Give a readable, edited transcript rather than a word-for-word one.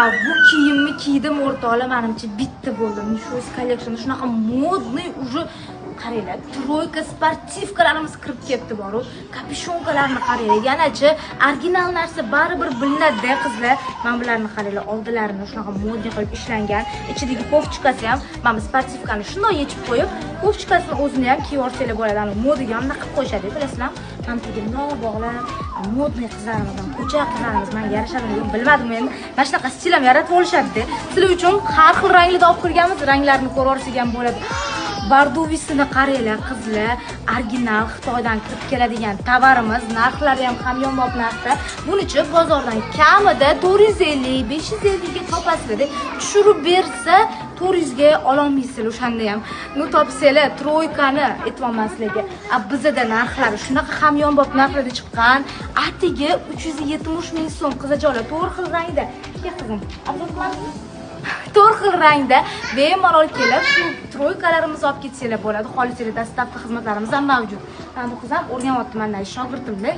Bu kiyimni kiydim o'rtoqlar, menimcha bitta bo'ldi. Shu kolleksiya shunaqa modniy уже qaranglar, troyka sportivkalarimiz kirib ketdi boru. Kapishonkalarni qaranglar. Yanachi original narsa baribir bilinadi qizlar. Men bularni qaranglar, oldilarini shunaqa modniy qilib ishlangan. Ichidagi kofchikasi ham, mana sportivkani shunday yechib qo'yib, kofchikasini o'zini ham kiyib olsanglar bo'ladi. Ana modiga ham naqib qo'yishadi, bilasizlar? Mana bunday bog'lar, modniy qizlarimizdan, ko'cha qizlarimiz menga yarashadimi yo'q bilmadim endi. Mana shunaqa stil ham yaratib olishadi-da. Sizlar uchun har xil ranglarda olib kirganmiz, ranglarini ko'rib ham bo'ladi. Bardovisini qaranglar qizlar, original Xitoydan kirib keladigan tovarimiz, narxlari ham hamyonbop narxda. Bunichi bozordan kamida 450-550 ga topasizlar. Tushirib bersa 400 ga ololmaysizlar o'shanda ham. Nu topsanglar troykani aytmoqman sizlarga. Bizda narxlari shunaqa hamyonbop narxlarda chiqqan. Atiga 370 ming so'm qizajolar, 4 xil rangda. Ikki qizim. Afsusman 4 xil rangda bemalol kelib shu troykalarimizni olib ketsanglar bo'ladi. Xolislar dostavka xizmatlarimiz ham mavjud. Men bu qizim o'rganyapman, mana shogirdimda.